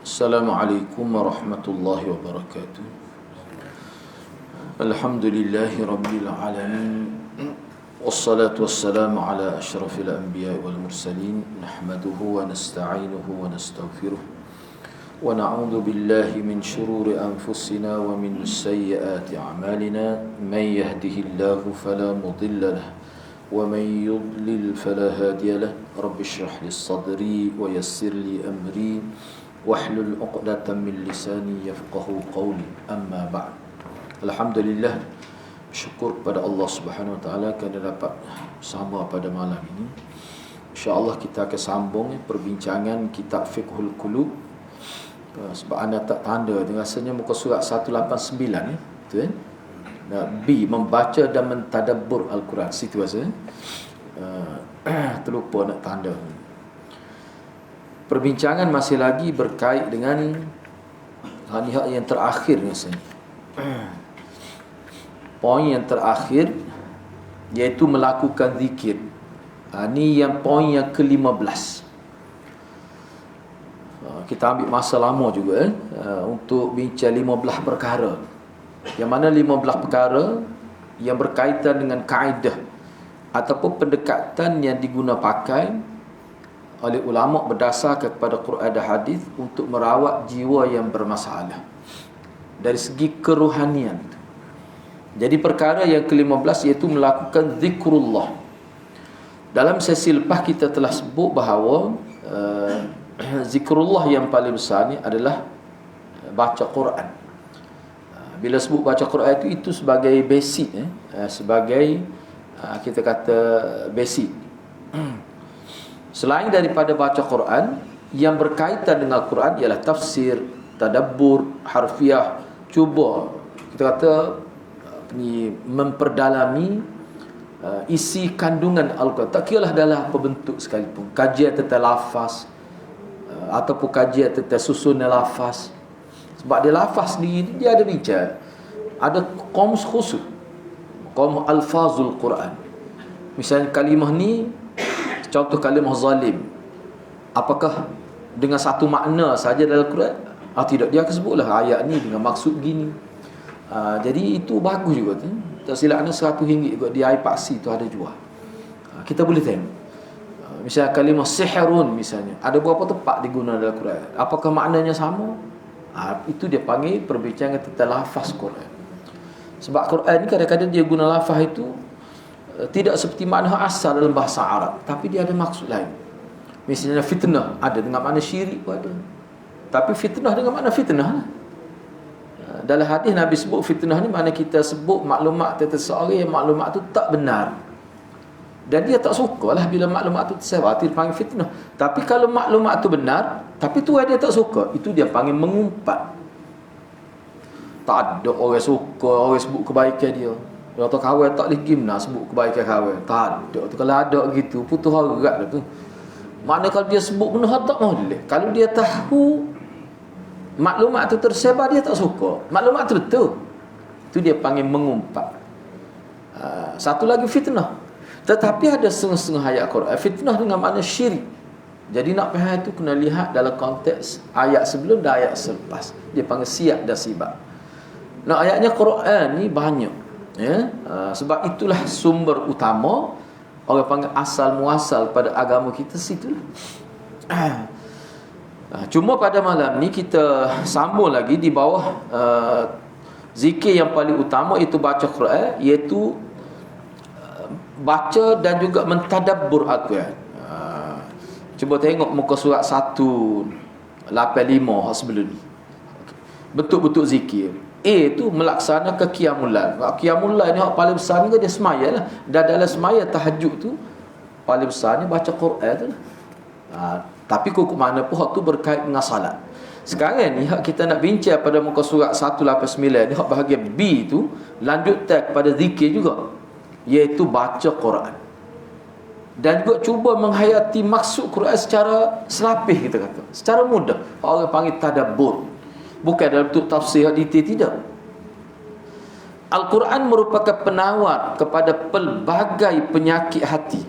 Assalamualaikum warahmatullahi wabarakatuh. Alhamdulillahi rabbil alamin. Wassalatu wassalamu ala asyrafil anbiya'i wal mursalin. Nahmaduhu wa nasta'inuhu wa nastaghfiruh. Wa na'udzu billahi min shururi anfusina wa min sayyiati a'malina. Man yahdihillahu fala mudilla lahu wa man yudlil fala hadiya lahu. Rabbi shrah li sadri wa yassir li amri wahlul 'uqdatam min lisani yafqahu qawli. Amma ba'd. Alhamdulillah, syukur kepada Allah Subhanahu wa taala kerana dapat bersama pada malam ini. Insya-Allah kita akan sambung perbincangan kitab Fiqhul Qulub. Sebab anda tak tanda, rasanya muka surat 189 betul kan? B, membaca dan mentadabbur Al-Quran. Situ rasa terlupa nak tanda. Perbincangan masih lagi berkait dengan hal yang terakhir rasanya. Poin yang terakhir iaitu melakukan zikir. Ini yang poin yang ke-15. Kita ambil masa lama juga untuk bincang 15 perkara. Yang mana 15 perkara yang berkaitan dengan kaedah ataupun pendekatan yang diguna pakai oleh ulama berdasarkan kepada Quran dan hadis untuk merawat jiwa yang bermasalah dari segi kerohanian. Jadi perkara yang ke-15 iaitu melakukan zikrullah. Dalam sesi lepas kita telah sebut bahawa zikrullah yang paling besar ni adalah baca Quran. Bila sebut baca Quran itu sebagai basic, sebagai kita kata basic. Selain daripada baca Quran, yang berkaitan dengan Quran ialah tafsir, tadabbur, harfiah. Cuba kita kata memperdalami isi kandungan Al-Quran. Tak kiralah dalam apa bentuk sekalipun. Kajian tentang lafaz ataupun kajian tentang susunan lafaz. Sebab dia lafaz sendiri dia ada bincang. Ada qamus khusus, qamus alfazul Quran. Misalnya kalimah ni, contoh kalimah zalim, apakah dengan satu makna saja dalam Quran? Tidak, dia akan sebutlah ayat ni dengan maksud begini. Jadi itu bagus juga tu. Tak silap anda RM100 kot di air paksi tu ada jual. Kita boleh tengok. Misalnya kalimah sihrun misalnya, ada berapa tempat digunakan dalam Quran? Apakah maknanya sama? Itu dia panggil perbincangan tentang lafaz Quran. Sebab Quran ni kadang-kadang dia guna lafaz itu tidak seperti makna asal dalam bahasa Arab, tapi dia ada maksud lain. Misalnya fitnah, ada dengan makna syirik pun ada. Tapi fitnah dengan makna fitnah. Dalam hadis Nabi sebut fitnah ni makna kita sebut maklumat tentang seorang yang maklumat tu tak benar. Dan dia tak sukalah bila maklumat tu tersebar, itu dipanggil fitnah. Tapi kalau maklumat tu benar, tapi tu dia tak suka, itu dia panggil mengumpat. Tak ada orang suka orang sebut kebaikan dia. Atau kawan tak boleh gimna sebut kebaikan kawan. Tak ada. Kalau ada gitu, putus harap dah tu. Makna kalau dia sebut benar tak boleh. Kalau dia tahu maklumat tu tersebar, dia tak suka. Maklumat tu betul, itu dia panggil mengumpat. Satu lagi fitnah. Tetapi ada setengah-setengah ayat Quran fitnah dengan makna syirik. Jadi nak faham itu kena lihat dalam konteks ayat sebelum dan ayat selepas. Dia panggil siyak dan sibak. Nah, ayatnya Quran ni banyak, ya? Sebab itulah sumber utama. Orang panggil asal muasal pada agama kita situ. Cuma pada malam ni kita sambung lagi di bawah zikir yang paling utama itu baca Quran, iaitu baca dan juga mentadabbur Al-Quran. Cuba tengok muka surat 185 sebelum ni. Betul-betul zikir. Itu melaksanakan qiyamul lail. Qiyamul lail ni paling besar ni dia semaya lah. Dan dalam semaya tahajud tu paling besar ni baca Quran tu lah. Tapi kok mana pun hak tu berkait dengan salat. Sekarang ni hak kita nak bincang pada muka surat 189 ni, hak bahagian B tu lanjutkan kepada zikir juga, iaitu baca Quran. Dan juga cuba menghayati maksud Quran secara selapih, kita kata, secara mudah. Orang panggil tadabbur. Bukan dalam bentuk tafsir detail, tidak. Al-Quran merupakan penawar kepada pelbagai penyakit hati.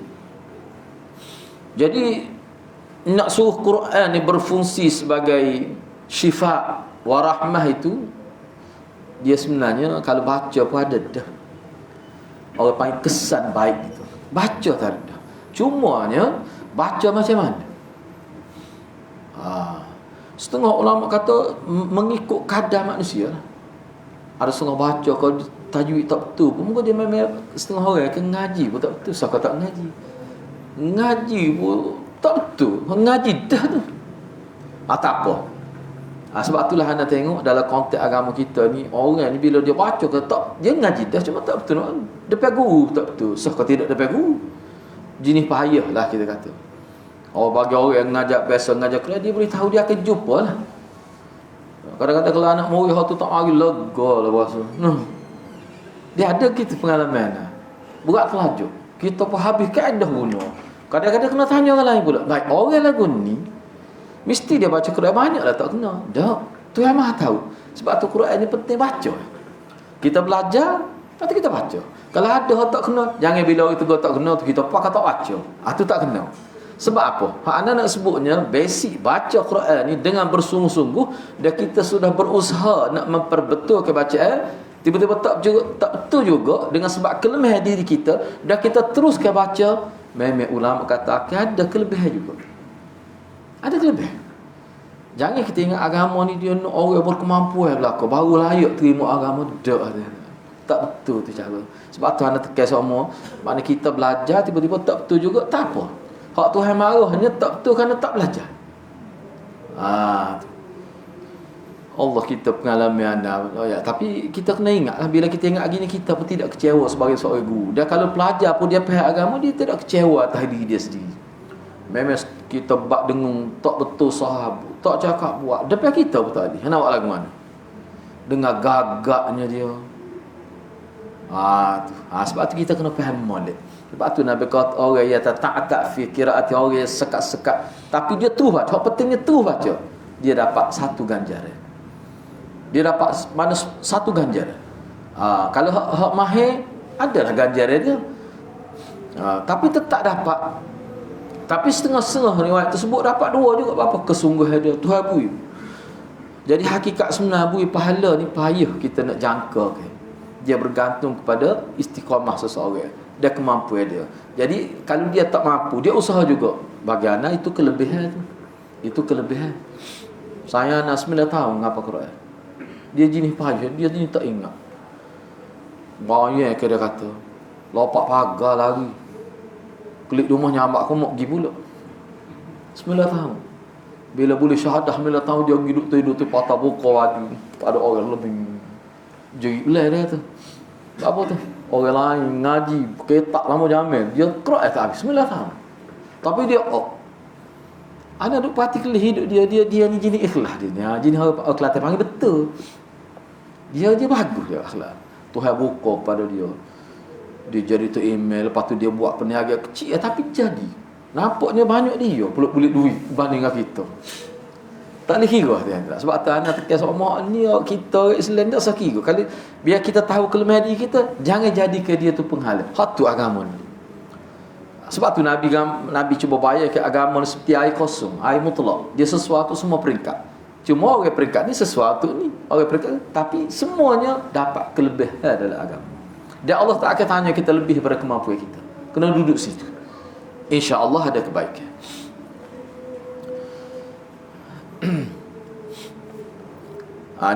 Jadi nak suruh Quran ni berfungsi sebagai syifa warahmah itu dia sebenarnya kalau baca pun ada dah. Orang panggil kesan baik itu. Baca tak ada. Cumanya baca macam mana? Setengah ulama kata mengikut kadar manusia. Ada setengah baca kalau tajwid tak betul pun mungkin dia memang setengah orang akan ngaji pun tak betul. Siapa tak ngaji? Ngaji pun tak betul. Ngaji dah tu. Tak apa. Sebab itulah anda tengok dalam konteks agama kita ni, orang ni bila dia baca ke tak, dia ngaji dah cuma tak betul. Depan guru tak betul. Siapa tidak depan guru? Jenis payah lah kita kata. Bagi orang yang ngajak biasa ngajak Quran, dia boleh tahu dia akan jumpa lah. Kadang-kadang kalau anak murid tu tak mari lega lah bahasa. Dia ada kita pengalaman lah. Berat pelajar. Kita pun habis kaedah guna. Kadang-kadang kena tanya orang lain pula. Baik, orang lagu ni mesti dia baca Quran banyak lah tak kena. Tak. Tu yang Maha tahu. Sebab tu Quran ni penting baca. Kita belajar, lepas tu kita baca. Kalau ada orang tak kena, jangan bila orang itu tak kena tu kita pakai tak baca. Tu tak kena. Sebab apa? Anda nak sebutnya basic baca Quran ni dengan bersungguh-sungguh, dan kita sudah berusaha nak memperbetulkan bacaan, tiba-tiba tak betul juga dengan sebab kelemahan diri kita, dan kita teruskan baca, memang ulama kata akan ada kelebihan juga. Ada kelebihan. Jangan kita ingat agama ni dia nak orang berkemampuan belaka baru layak terima agama. Tak betul tu cara. Sebab tu anda tekan semua, makna kita belajar tiba-tiba tak betul juga, tak apa. Hak Tuhan marahnya tak betul kerana tak belajar. Allah kita pengalaman anda. Tapi kita kena ingatlah, bila kita ingat gini, kita pun tidak kecewa sebagai seorang guru. Dan kalau pelajar pun dia faham agama, dia tidak kecewa atas diri dia sendiri. Memang kita bak dengung tak betul sahabat, tak cakap buat. Depan kita pun tadi. Nak buat lagu mana? Dengar gagaknya dia. Sebab tu kita kena faham molek. Sebab tu Nabi kata orang yang tak fi qiraati, orang yang sekat-sekat tapi dia terus baca. Hak pentingnya terus baca. Dia dapat satu ganjaran. Dia dapat mana satu ganjaran. Kalau hak mahir adalah ganjaran dia. Tapi tetap dapat. Tapi setengah-setengah riwayat tersebut dapat dua juga. Apa kesungguhan dia Tuhan bui. Jadi hakikat sebenar bui pahala ni payah kita nak jangka kan. Dia bergantung kepada istiqamah seseorang dan kemampuan dia. Jadi kalau dia tak mampu, dia usaha juga. Bagi anak itu kelebihan tu. Itu kelebihan. Saya anak 9 tahun ngapa Quran. Dia jenis payah, dia jenis tak ingat. Banyak dia kata. Lopak pagar lari. Klik rumah nyambak aku mau pergi pula. 9 tahun. Bila boleh syahadah 9 tahun dia hidup tu patah buka wadi pada orang lebih jerit belah dia tu. Apa tu? Orang lain ngaji ketak lama jamin, dia Quran tak habis 9 tahun. Tapi dia ana duk partikel hidup dia ni jenis ikhlas dia ni. Jenis orang Kelantan panggil betul. Dia bagus dia akhlak. Tuhan buka pada dia. Dia jadi tu email, lepas tu dia buat peniaga kecil tapi jadi. Nampaknya banyak dia pulut-pulut duit banding dengan kita. Tak boleh kira dia. Sebab tu anak tekan semua ni kita Islam tak usah kira. Kalau biar kita tahu kelemahan diri kita, jangan jadikan dia tu penghalang. Hak tu agama ni. Sebab tu Nabi cuba bayar ke agama ni seperti air kosong, air mutlak. Dia sesuatu semua peringkat. Cuma orang peringkat ni sesuatu ni, orang peringkat tapi semuanya dapat kelebihan dalam agama. Dan Allah tak akan tanya kita lebih daripada kemampuan kita. Kena duduk situ. Insya-Allah ada kebaikan.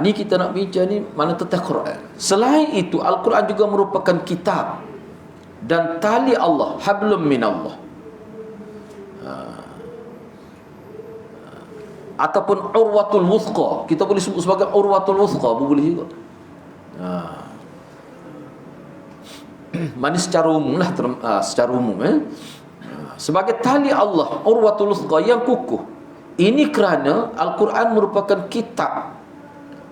Ni kita nak bincang ni mana tentang Quran. Selain itu Al-Quran juga merupakan kitab dan tali Allah, hablum minallah. Ataupun urwatul wuthqa. Kita boleh sebut sebagai urwatul wuthqa, boleh juga. Mana secara umum lah, secara umum sebagai tali Allah, urwatul wuthqa yang kukuh. Ini kerana Al-Quran merupakan kitab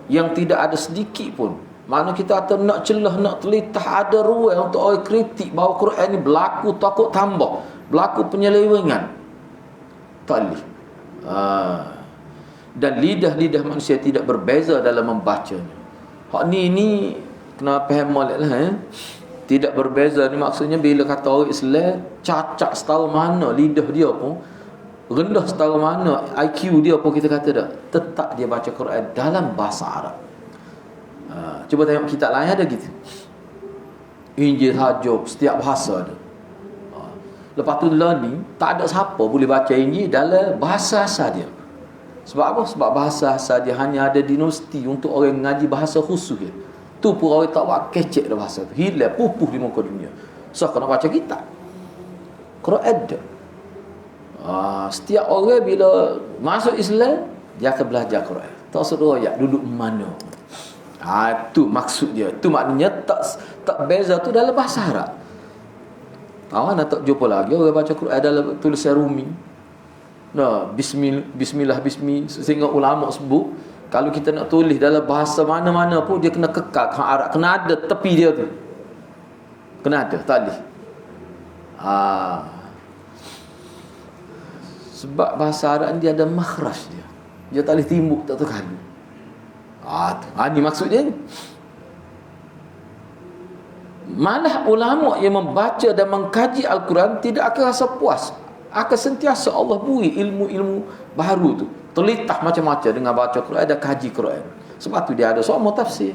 yang tidak ada sedikit pun. Mana kita kata nak celah, nak telitah, ada ruang untuk orang kritik bahawa Quran ni berlaku takut tambah, berlaku penyelewengan. Tak boleh. Dan lidah-lidah manusia tidak berbeza dalam membacanya. Hak ni kena faham molek lah. Tidak berbeza ni maksudnya bila kata orang Islam cacat setahu mana lidah dia pun, rendah setara mana IQ dia pun kita kata dah, tetap dia baca Quran dalam bahasa Arab. Cuba tengok kitab lain ada gitu. Injil saja setiap bahasa ada. Lepas tu ni tak ada siapa boleh baca Injil dalam bahasa asal dia. Sebab apa? Sebab bahasa asal dia hanya ada di universiti untuk orang mengaji bahasa khusus je. Tu pun orang tak buat kecek dah bahasa tu. Hilang pupuh di muka dunia. So kena baca kitab Quran dia. Setiap orang bila masuk Islam dia akan belajar Quran. Tak suruh ayat duduk mana. Tu maksud dia. Tu maknanya tak beza tu dalam bahasa Arab. Awak nak tak jumpa lagi orang baca Quran dalam tulisan Rumi. Nah, bismillah sehingga ulama sebut kalau kita nak tulis dalam bahasa mana-mana pun dia kena kekal ke Arab, kena ada tepi dia tu. Kena ada talih. Sebab bahasa Arab dia ada makhraj dia. Dia tak boleh timbuk tak terkadu. Ni maksudnya. Malah ulama yang membaca dan mengkaji Al-Quran tidak akan rasa puas. Akan sentiasa Allah beri ilmu-ilmu baru tu. Terlitah macam-macam dengan baca Quran dan kaji Quran. Sebab tu dia ada semua tafsir.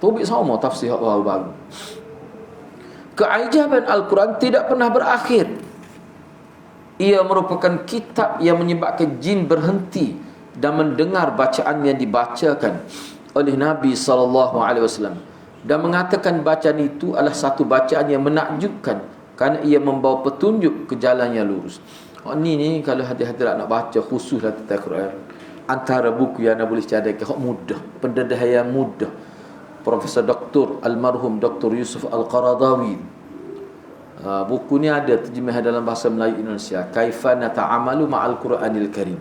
Tobik semua tafsir baru-baru. Keajaiban Al-Quran tidak pernah berakhir. Ia merupakan kitab yang menyebabkan jin berhenti dan mendengar bacaan yang dibacakan oleh Nabi SAW. Dan mengatakan bacaan itu adalah satu bacaan yang menakjubkan kerana ia membawa petunjuk ke jalan yang lurus. Ni kalau hadirat nak baca khususlah tentang Quran, antara buku yang anda boleh cadangkan mudah, pendedah yang mudah. Profesor Dr. Almarhum Dr. Yusuf Al-Qaradawi, buku ni ada terjemahan dalam bahasa Melayu Indonesia, Kaifa Nata'amalu Ma'al Quranil Karim.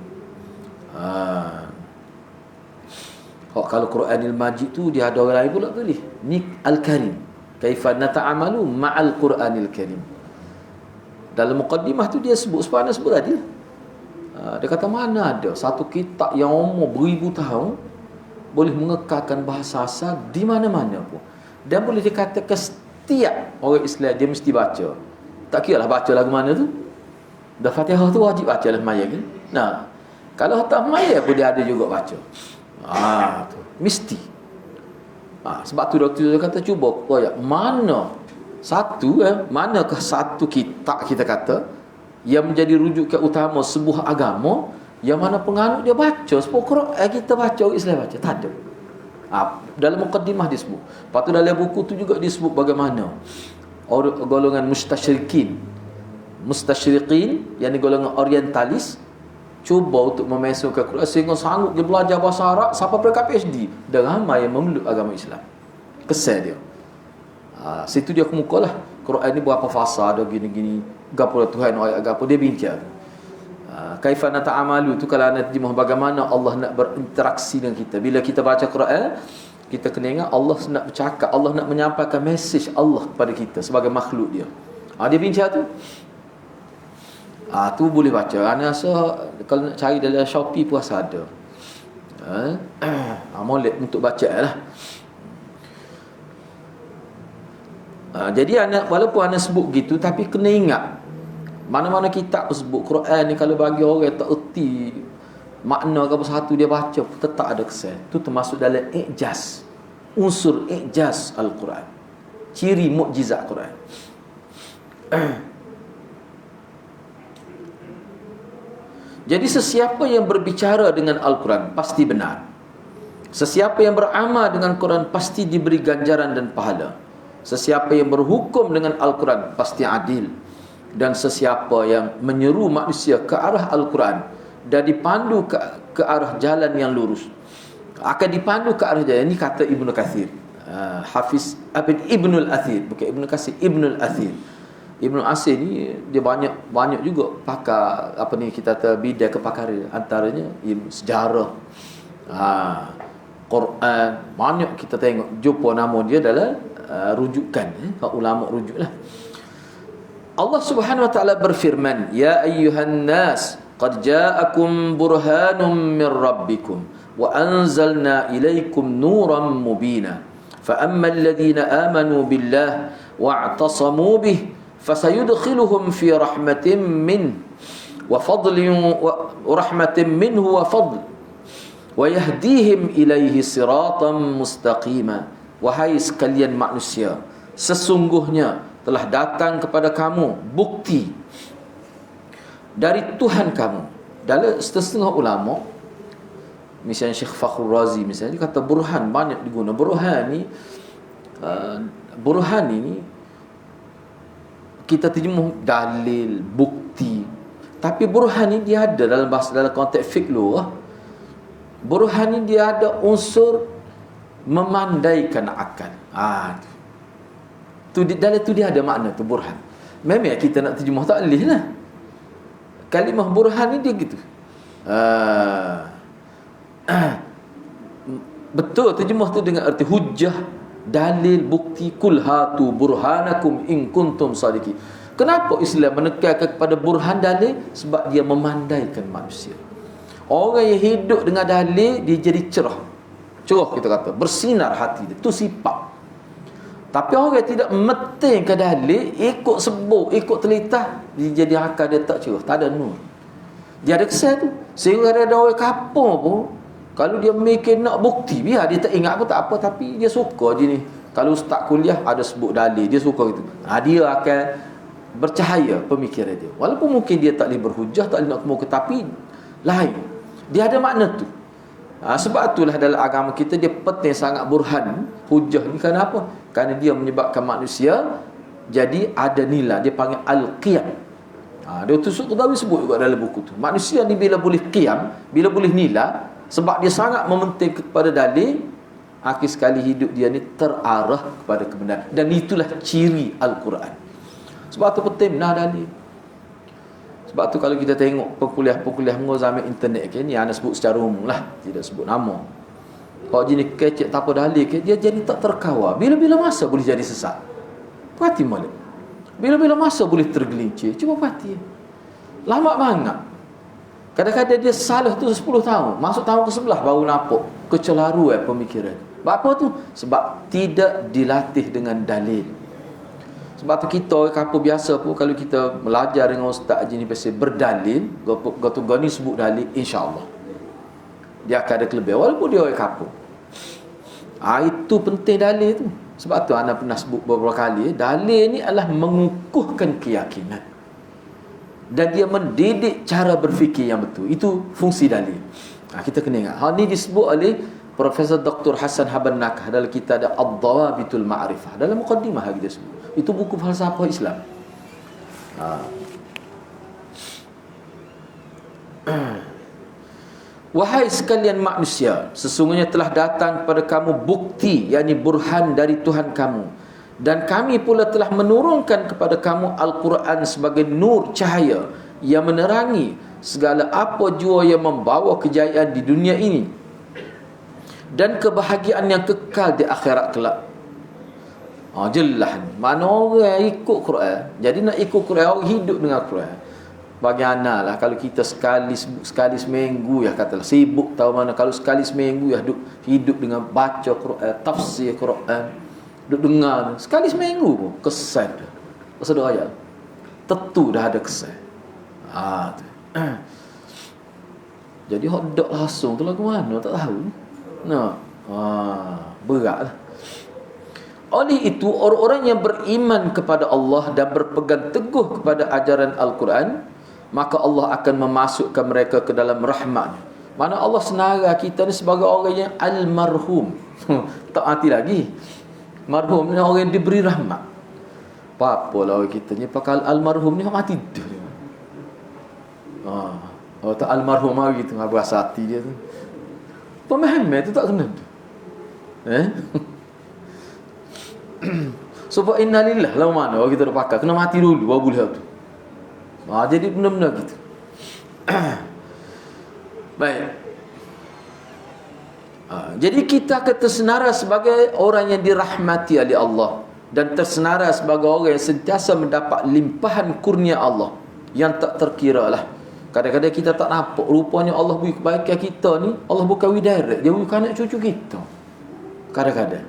Kalau Quranil Majid tu dia ada orang lain pula tulis ni Al-Karim, Kaifa Nata'amalu Ma'al Quranil Karim. Dalam muqaddimah tu dia sebut sebenarnya sebut tadi. Dia kata mana ada satu kitab yang umur beribu tahun boleh mengekalkan bahasa asal di mana-mana pun. Dan boleh dikatakan setiap orang Islam dia mesti baca. Tak kira lah baca lagu mana tu. Dah Fatihah tu wajib baca lah maya kan. Nah, kalau tak maya pun dia ada juga baca. Tu mesti. Sebab tu doktor dia kata cuba koyak mana satu manakah satu kitab kita kata yang menjadi rujukan utama sebuah agama yang mana penganut dia baca sebab Quran kita baca, orang Islam baca tak ada. Dalam muqaddimah disebut. Lepas tu dalam buku tu juga disebut bagaimana golongan mustasyriqin yang ni golongan orientalis cuba untuk memasukkan Quran sehingga sanggup dia belajar bahasa Arab sampai mereka PhD dan ramai yang memeluk agama Islam. Kesal dia. Situ dia kemukalah Quran ni berapa fasa ada gini-gini gapo Tuhan ayat gapo dia bincang. Kaifa nata'amalu tu kalau nak terjemah bagaimana Allah nak berinteraksi dengan kita. Bila kita baca Quran kita kena ingat Allah nak bercakap, Allah nak menyampaikan mesej Allah kepada kita sebagai makhluk dia. Dia bincang tu. Tu boleh baca. Ana rasa kalau nak cari dalam Shopee pun rasa ada. Molek untuk baca lah. Jadi anak walaupun anak sebut gitu tapi kena ingat mana-mana kitab sebut Quran ni kalau bagi orang tak erti makna apa satu dia baca tetap ada kesan. Tu termasuk dalam i'jaz. Unsur i'jaz Al-Quran. Ciri mukjizat Quran. Jadi sesiapa yang berbicara dengan Al-Quran pasti benar. Sesiapa yang beramal dengan Quran pasti diberi ganjaran dan pahala. Sesiapa yang berhukum dengan Al-Quran pasti adil. Dan sesiapa yang menyeru manusia ke arah Al-Quran dan dipandu ke arah jalan yang lurus akan dipandu ke arah jalan. Ini kata Ibnu Katsir. Hafiz Ibnul Athir, bukan Ibnu Katsir, Ibnul Athir. Ibnu Asir ni dia banyak juga pakar apa ni kita kata bidang kepakaran, antaranya ilmu sejarah, Quran, banyak kita tengok jumpa nama dia dalam rujukan ulama rujuklah. Allah Subhanahu wa taala berfirman, ya ayyuhan nas qad ja'akum burhanun min rabbikum wa anzalna ilaykum nuran mubina fa ammal ladhina amanu billah wa'tasamu bih fasayudkhiluhum fi rahmatin min wa fadlin wa rahmatin minhu wa fadl wa yahdihim ilaihi siratan mustaqima. Wahai sekalian manusia, sesungguhnya telah datang kepada kamu bukti dari Tuhan kamu. Dalam setengah ulama, misalnya Syekh Fakhrul Razi misalnya, dia kata burhan banyak diguna. Burhan ini kita terjemuh dalil, bukti. Tapi burhan ni dia ada dalam bahasa, dalam konteks fiqh lughah. Burhan ni dia ada unsur memandaikan akal. Dalam tu dia ada makna tu burhan. Memang kita nak terjemah tak boleh lah. Kalimah burhan ni dia gitu. Betul terjemah tu dengan arti hujjah, dalil, bukti. Kul hatu burhanakum in kuntum sadiqin. Kenapa Islam menekankan kepada burhan, dalil? Sebab dia memandaikan manusia. Orang yang hidup dengan dalil, dia jadi cerah. Cerah kita kata, bersinar hati dia. Itu sifat. Tapi orang yang tidak mementingkan dalil, ikut sebut, ikut telitah, dia jadi akal dia tak cerah, tak ada nur. Dia ada kesan tu. Sehingga ada orang kapur pun, kalau dia mikir nak bukti, biar dia tak ingat pun tak apa, tapi dia suka je ni. Kalau ustaz kuliah ada sebut dalil, dia suka gitu. Dia akan bercahaya pemikiran dia. Walaupun mungkin dia tak boleh berhujah, tak boleh nak kemuka, tapi lain. Dia ada makna tu. Sebab itulah dalam agama kita dia penting sangat burhan, hujah ni. Kenapa? Kerana dia menyebabkan manusia jadi ada nilai. Dia panggil al-qiyam. Dia Tusuk Qadawi sebut juga dalam buku tu. Manusia ni bila boleh qiyam, bila boleh nilai, sebab dia sangat mementing kepada dalil, akhir sekali hidup dia ni terarah kepada kebenaran. Dan itulah ciri Al-Quran. Sebab tu penting benar dalil. Sebab tu kalau kita tengok pekuliah-pekuliah zaman internet ke, ni anda sebut secara umum lah, tidak sebut nama. Kalau jenis kecek tak apa dalil ke, dia jadi tak terkawal. Bila-bila masa boleh jadi sesat. Perhati malik. Bila-bila masa boleh tergelincir. Cuba perhati. Lama banget. Kadang-kadang dia salah tu 10 tahun. Masuk tahun ke-11 baru nampak kecelaruan pemikiran. Sebab apa tu? Sebab tidak dilatih dengan dalil. Sebab tu kita kapur biasa pun, kalau kita belajar dengan ustaz jenis pasal berdalil, gotu gani sebut dalil, insya-Allah dia akan ada kelebihan walaupun dia orang kapur. Itu penting dalil tu. Sebab tu anda pernah sebut beberapa kali, dalil ni adalah mengukuhkan keyakinan dan dia mendidik cara berfikir yang betul. Itu fungsi dalil. Kita kena ingat. Hal ni disebut oleh Profesor Dr. Hassan Haban Nakah dalam kitab ada Ad-Dawabitul Ma'rifah. Dalam mukaddimah lagi dia sebut. Itu buku falsafah Islam. Wahai sekalian manusia, sesungguhnya telah datang kepada kamu bukti, yakni burhan dari Tuhan kamu. Dan kami pula telah menurunkan kepada kamu Al-Quran sebagai nur cahaya yang menerangi segala apa jua yang membawa kejayaan di dunia ini dan kebahagiaan yang kekal di akhirat kelak. Jelas ni. Mana orang ikut Quran. Jadi nak ikut Quran, orang hidup dengan Quran. Bagaimana lah kalau kita sekali seminggu ya katalah sibuk tahu mana, kalau sekali seminggu ya hidup dengan baca Quran, tafsir Quran, duk dengar sekali seminggu pun kesan dah. Pasal ayat tentu dah ada kesan. Tu. Jadi hot dog langsung tu lagu mana tak tahu. Beratlah. Oleh itu orang-orang yang beriman kepada Allah dan berpegang teguh kepada ajaran Al-Quran, maka Allah akan memasukkan mereka ke dalam rahmat. Mana Allah senara kita ni sebagai orang yang al-marhum. Tak mati lagi. Marhum ni orang yang diberi rahmat. Apa-apalah orang kita ni pakai al-marhum ni mati tu. Tak al-marhum lagi tu berasa hati dia tu. Pemahaman tu tak kena tu. Sebab innalillah lah mana orang kita dah pakai kena mati dulu baru boleh tu. Jadi benar-benar gitu. Baik. Jadi kita akan tersenara sebagai orang yang dirahmati oleh Allah dan tersenara sebagai orang yang sentiasa mendapat limpahan kurnia Allah yang tak terkira lah. Kadang-kadang kita tak nampak, rupanya Allah beri kebaikan kita ni, Allah bukan beri direct, dia beri anak cucu kita. Kadang-kadang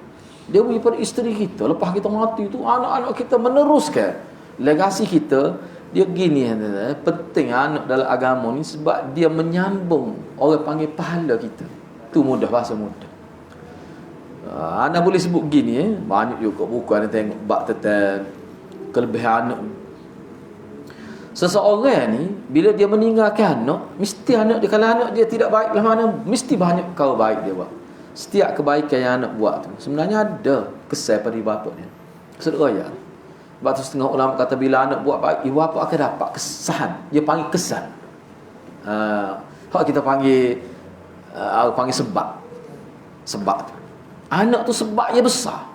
dia beri pada isteri kita. Lepas kita mati tu, anak-anak kita meneruskan legasi kita Dia gini, penting anak dalam agama ni sebab dia menyambung, orang panggil pahala kita. Tu mudah, bahasa mudah. Anak boleh sebut gini, banyak juga buku anda tengok bab tentang kelebihan anak. Seseorang ni bila dia meninggalkan anak, mesti anak dia, kalau anak dia tidak baik lah mana, mesti banyak kau baik dia buat. Setiap kebaikan yang anak buat tu sebenarnya ada kesan pada ibu bapa dia. Saudara, sebab tu setengah ulama kata bila anak buat baik, ibu bapa akan dapat kesan. Dia panggil kesan. Kita panggil sebab. Sebab tu. Anak tu sebabnya besar.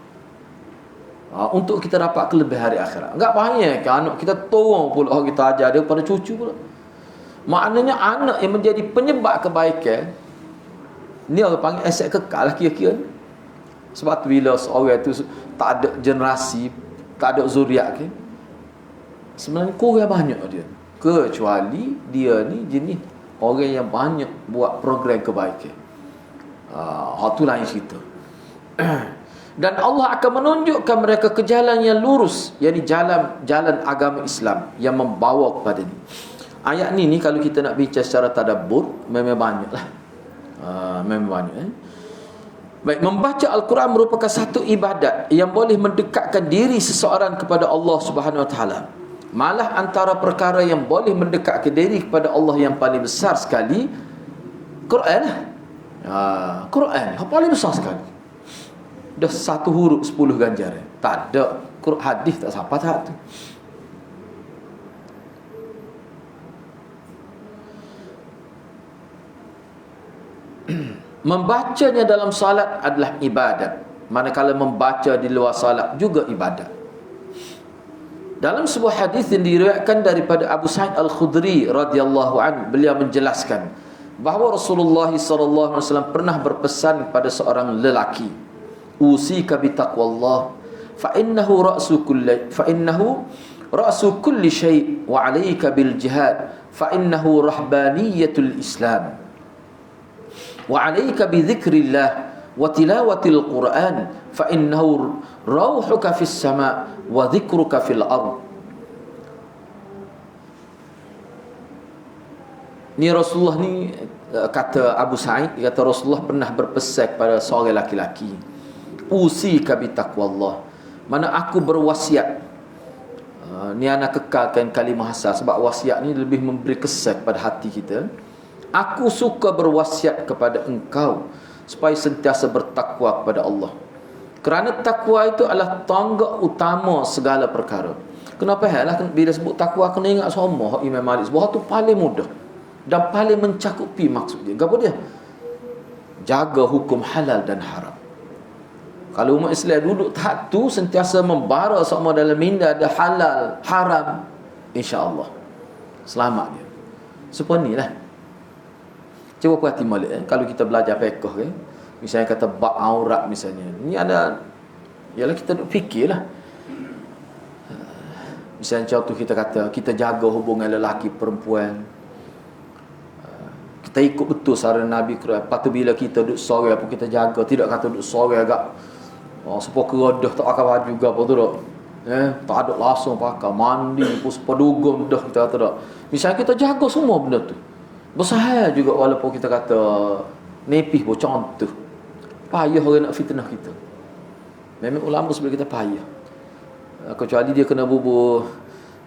Untuk kita dapat kelebihan hari akhirat. Enggak payah ke anak kita tolong pula kita ajar dia pada cucu pula. Maknanya anak yang menjadi penyebab kebaikan ni orang panggil aset kekal lah kira-kira. Sebab tu bila seorang tu tak ada generasi, tak ada zuriat ke, sebenarnya kurang banyak dia. Kecuali dia ni jenis orang yang banyak buat program kebaikan. Tu lain cerita. Dan Allah akan menunjukkan mereka ke jalan yang lurus, yakni jalan agama Islam yang membawa kepada ni. Ayat ni kalau kita nak bincang secara tadabbur memang banyaklah. Memang banyak. Baik, membaca Al-Quran merupakan satu ibadat yang boleh mendekatkan diri seseorang kepada Allah Subhanahu Wa Taala. Malah antara perkara yang boleh mendekatkan diri kepada Allah yang paling besar sekali, Quran lah. Quran yang paling besar sekali. Dah satu huruf 10 ganjaran. Tak ada hadis tak sampai tak tu. Membacanya dalam salat adalah ibadat, manakala membaca di luar salat juga ibadat. Dalam sebuah hadis yang diriwayatkan daripada Abu Sa'id Al-Khudri radhiyallahu anhu, beliau menjelaskan bahawa Rasulullah sallallahu alaihi wasallam pernah berpesan kepada seorang lelaki, usika bi taqwallah fa innahu ra'su kulli syai' wa 'alaika bil jihad fa innahu rahbaniyatul Islam wa 'alaika bi dzikrillah wa tilawatil Qur'an fa innahu rauhuka fis sama' wa dzikruka fil ard. Ni Rasulullah ni kata Abu Sa'id, kata Rasulullah pernah berpesan kepada seorang laki-laki, usika bi taqwallah, mana aku berwasiat. Ni anak kekalkan kalimah hasar, sebab wasiat ni lebih memberi kesan pada hati kita. Aku suka berwasiat kepada engkau supaya sentiasa bertakwa kepada Allah, kerana takwa itu adalah tonggak utama segala perkara. Kenapa lah bila sebut takwa kena ingat semua Imam Malik sebab tu paling mudah dan paling mencakupi maksud dia. Apa dia? Jaga hukum halal dan haram. Kalau umat Islam duduk tak tu sentiasa membara semua dalam minda ada halal, haram, insya-Allah selamat dia. Seperti inilah. Cuba perhati balik kalau kita belajar fiqh misalnya kata bab aurat misalnya. Ni ada ialah kita duk fikirlah. Misalnya contoh kita kata kita jaga hubungan lelaki perempuan. Kita ikut betul saran Nabi Quran. Lepas tu bila kita duduk sore apa kita jaga, tidak kata duduk sore agak sepuluh kerodah tak pakai baju ke apa tu tak. Tak ada langsung pakai mandi pun sepadugum dah kita kata tak. Misalnya kita jaga semua benda tu. Bersahaya juga walaupun kita kata nepih pun contoh. Payah orang nak fitnah kita. Memang ulama sebelum kita payah. Kecuali dia kena bubuh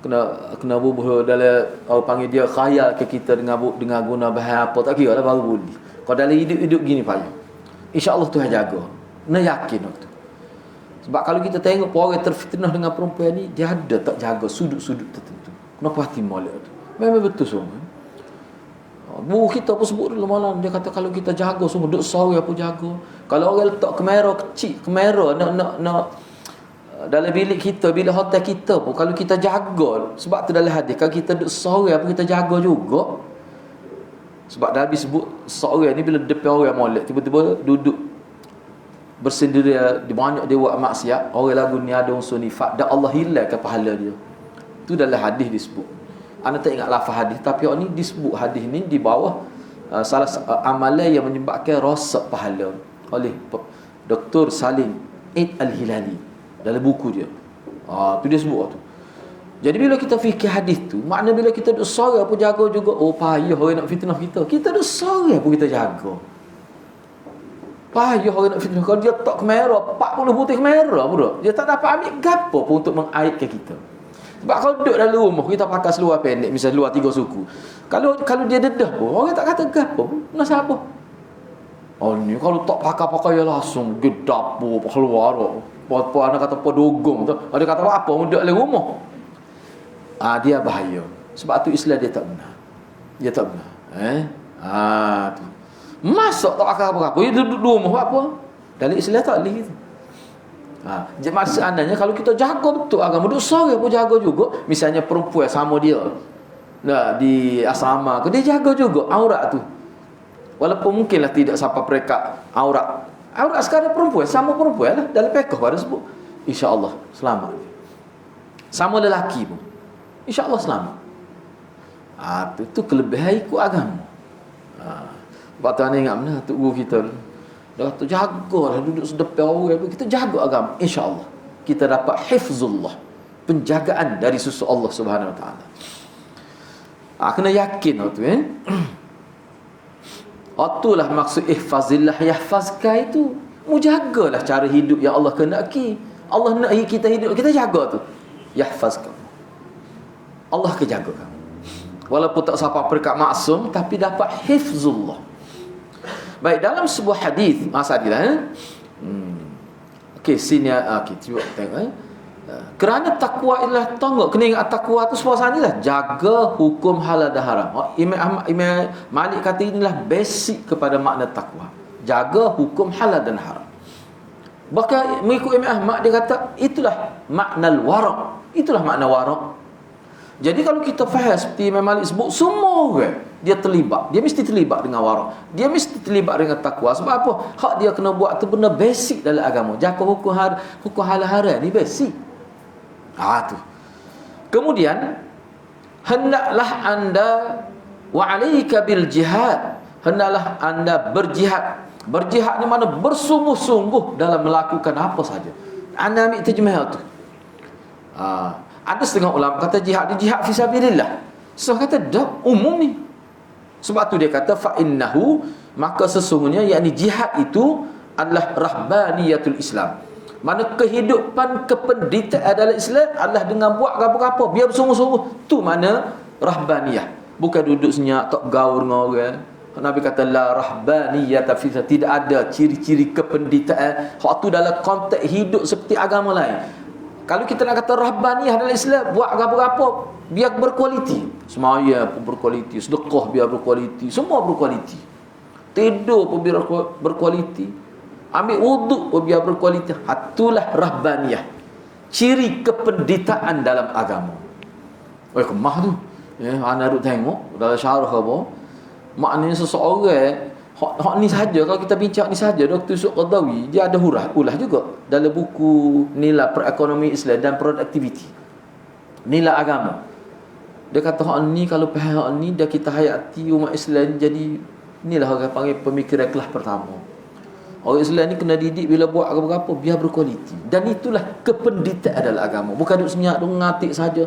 dalam orang panggil dia khayal ke kita dengan guna bahan apa tak kira lah baru boleh. Kalau dalam hidup gini payah. InsyaAllah Tuhan jaga. Nak yakin waktu. Sebab kalau kita tengok orang terfitnah dengan perempuan ni, dia ada tak jaga sudut-sudut tertentu. Kenapa hati molek tu? Memang betul semua. Bu kita pun sebut dulu malam, dia kata kalau kita jaga semua duduk sore apa jaga. Kalau orang letak kamera kecil, kamera nak dalam bilik kita, bilik hotel kita pun kalau kita jaga, sebab tu dalam hadis kalau kita duduk sore apa kita jaga juga. Sebab Nabi sebut seorang ni bila depan orang molek tiba-tiba duduk bersendiri di banyak dia buat maksiat, orang lagu ni ada unsur nifak dan Allah hilangkan pahala dia. Tu dalam hadis disebut. Anda tak ingat lafaz hadis, tapi ni disebut hadis ni di bawah salah amalan yang menyebabkan rosak pahala oleh Dr. Salim Eid Al-Hilali dalam buku dia. Tu dia sebut tu. Jadi bila kita fikir hadis tu, makna bila kita duk sorang pun jaga juga. Oh payah orang nak fitnah kita. Kita duk sorang pun kita jaga. Payah orang nak fitnah. Kalau dia tak kamera 40 putih kamera pun dia tak dapat ambil gapo pun untuk mengaitkan kita. Sebab kalau duduk dalam rumah kita pakai seluar pendek, misalnya seluar 3 suku. Kalau dia dedah pun orang tak kata gapo pun. Kenapa? Oh ni kalau tak pakai langsung ke dapur keluar. Apa anak kata podogong tu. Ada kata apa duduk dalam rumah. Dia bahaya. Sebab tu Islam dia tak benar. Dia tak benar. Tu. Masuk tak pakai apa-apa. Dia duduk rumah apa? Dalam Islam tak boleh gitu. Maksud andanya kalau kita jaga betul agama, duduk sore pun jaga juga. Misalnya perempuan sama dia di asrama ke, dia jaga juga aurat tu. Walaupun mungkinlah tidak sampai perekat aurat. Aurat sekarang perempuan sama perempuan lah. Dalam fiqh pada sebut insya-Allah selamat. Sama lelaki pun insya-Allah selamat. Tu kelebihan ikut agama. Sebab tu anda ingat mana tu guru kita tu. Dah tu jagalah duduk sedepan orang, kita jaga agama, insya-Allah kita dapat hifzullah, penjagaan dari susu Allah Subhanahu wa taala. Kena yakin tu itulah maksud ihfazillah yahfazka itu. Mujagalah cara hidup yang Allah kehendaki. Allah nak kita hidup, kita jaga tu. Yahfazka. Allah kejaga kamu. Walaupun tak sampai peringkat maksum, tapi dapat hifzullah. Baik, dalam sebuah hadis masalah okey sini cuba tengok kerana takwa ialah tongok. Kena ingat takwa tu suasana lah, jaga hukum halal dan haram. Imam Malik kata inilah basic kepada makna takwa, jaga hukum halal dan haram. Bahkan mengikut Imam Ahmad, dia kata itulah makna wara'. Itulah makna wara'. Jadi kalau kita faham seperti Imam Malik sebut, semua orang dia terlibat. Dia mesti terlibat dengan wara'. Dia mesti terlibat dengan takwa. Sebab apa? Hak dia kena buat tu benda basic dalam agama. Jaga hukum halal haram ni basic. Tu. Kemudian hendaklah anda wa alaika bil jihad. Hendaklah anda berjihad. Berjihad ni mana bersungguh-sungguh dalam melakukan apa saja. Anda ambil terjemah tu. Ada setengah ulama kata jihad fisabilillah. So kata dah umum ni. Sebab tu dia kata fa innahu, maka sesungguhnya yakni jihad itu adalah rahbaniyatul Islam. Mana kehidupan kependidikan dalam Islam adalah dengan buat apa-apa biar bersungguh-sungguh. Tu mana rahbaniyah. Bukan duduk senyap tak gaul dengan orang. Nabi kata la rahbaniyata fi, tidak ada ciri-ciri kependidikan. Hak tu dalam konteks hidup seperti agama lain. Kalau kita nak kata rahbaniyah dalam Islam, buat apa-apa biar berkualiti. Semaya pun berkualiti, sedekah biar berkualiti, semua berkualiti. Tidur pun biar berkualiti, ambil wuduk pun biar berkualiti. Itulah rahbaniyah, ciri kependidikan dalam agama. Kemah tu ana duk tengok dalam syarah apa, maknanya seseorang hak ni saja. Kalau kita bincang ni saja, Dr. Yusuf Qaradawi dia ada ulah juga dalam buku Nilai Perekonomian Islam dan Produktiviti, nilai agama. Dia kata hak ni kalau faham hak ni dah kita hayati umat Islam. Jadi inilah orang panggil pemikiran kelas pertama. Orang Islam ni kena didik bila buat apa-apa biar berkualiti. Dan itulah kependidikan dalam agama. Bukan duk senyap duk ngatik saja.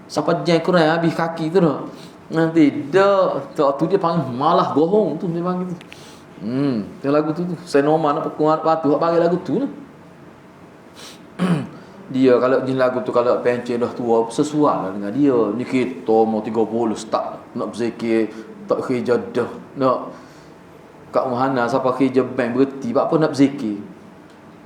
Sampai jam Quran habis kaki tu dah. Nanti tu dia panggil malah gohong tu, dia panggil tu. Yang lagu tu saya normal nak penguat patu hak panggil lagu tu lah. Dia kalau jenis lagu tu kalau pencen dah tua sesuai lah dengan dia. Ni kita mau 30 start nak berzikir, tak kerja dah. Nak kat Muhana siapa kerja bank berhenti, apa nak berzikir.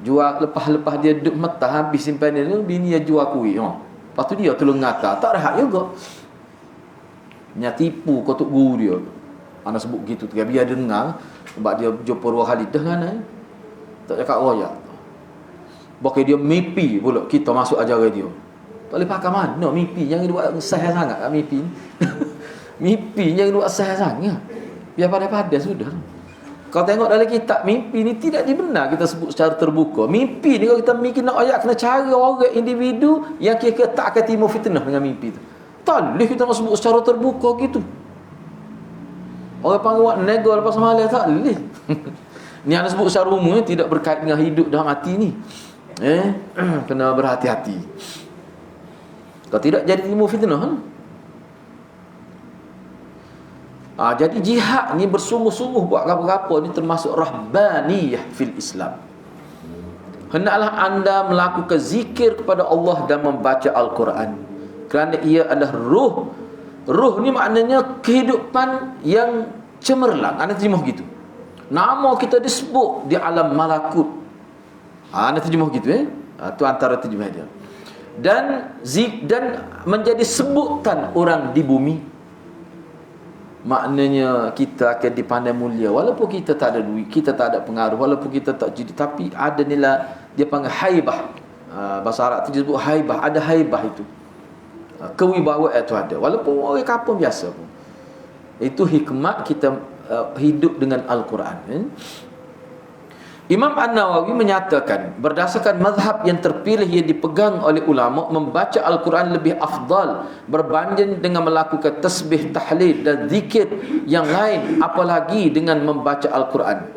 Jual lepas dia duduk mata habis simpanan tu, bini dia jual kuih. Lepas tu dia tolong ngata, tak rehat juga. Nya tipu kotuk guru dia. Ana sebut gitu tu biar dia dengar sebab dia jumpa Ruh Khalid dengan tak cakap royak. Bahkan dia mimpi pula kita masuk ajaran dia. Tak boleh pakai mana mimpi, jangan buat sah sangat kat mimpi. Mimpi jangan buat sah sangat. Biar pada-pada sudah. Kalau tengok dalam kitab mimpi ni tidak dibenar kita sebut secara terbuka. Mimpi ni kalau kita mikir nak ayat kena cari orang individu yang kira-kira tak akan timbul fitnah dengan mimpi tu. Tak boleh kita nak sebut secara terbuka gitu. Orang panggil buat nego lepas semalam tak boleh. Ni anda sebut secara umum tidak berkait dengan hidup dalam hati ni. Kena berhati-hati. Kalau tidak jadi timbul fitnah. Jadi jihad ni bersungguh-sungguh buat apa-apa ni termasuk rahbaniyah fil Islam. Hendaklah anda melakukan zikir kepada Allah dan membaca Al-Quran, kerana ia adalah ruh. Ruh ni maknanya kehidupan yang cemerlang. Anda terjemah gitu. Nama kita disebut di alam malakut. Anda terjemah gitu tu antara terjemah dia. Dan menjadi sebutan orang di bumi. Maknanya kita akan dipandang mulia walaupun kita tak ada duit, kita tak ada pengaruh, walaupun kita tak jadi, tapi ada nilai, dia panggil haibah. Bahasa Arab tu disebut haibah, ada haibah itu. Kewibawaan itu ada walaupun orang kampung biasa pun. Itu hikmat kita hidup dengan Al-Quran. Imam An-Nawawi menyatakan, berdasarkan mazhab yang terpilih yang dipegang oleh ulama, membaca Al-Quran lebih afdal berbanding dengan melakukan tasbih, tahlil dan zikir yang lain, apalagi dengan membaca Al-Quran.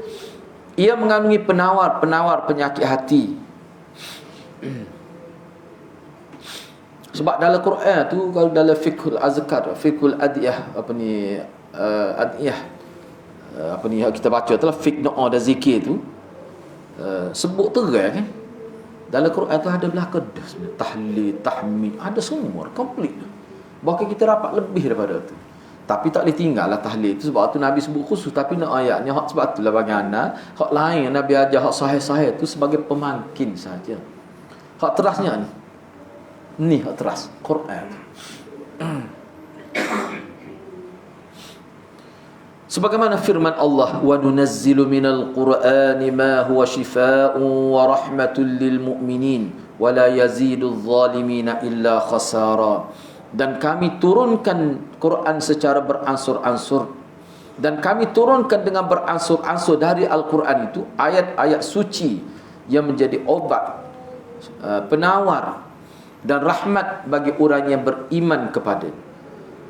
Ia mengandungi penawar penyakit hati. Sebab dalam Quran tu, kalau dalam fiqhul azkar, fiqhul adiyah, adiyah, kita baca telah fiqh doa dan zikir tu, sebut terang kan. Dalam Quran tu ada belakang tahlil, tahmid, ada semua komplit. Bahkan kita dapat lebih daripada tu. Tapi tak boleh tinggal lah tahlil tu, sebab tu Nabi sebut khusus. Tapi nak ayatnya sebab tu lah bagi anak hak lain Nabi ajar hak sahih-sahih tu sebagai pemangkin saja. Hak terasnya ni hak teras Quran. Sebagaimana firman Allah, wa nunazzilu minal qur'ani ma huwa shifaa'un wa rahmatun lil mu'minin wa la yazidul zalimina illa khasara. Dan kami turunkan Quran secara beransur-ansur, dan kami turunkan dengan beransur-ansur dari Al-Quran itu ayat-ayat suci yang menjadi obat, penawar dan rahmat bagi orang yang beriman kepada.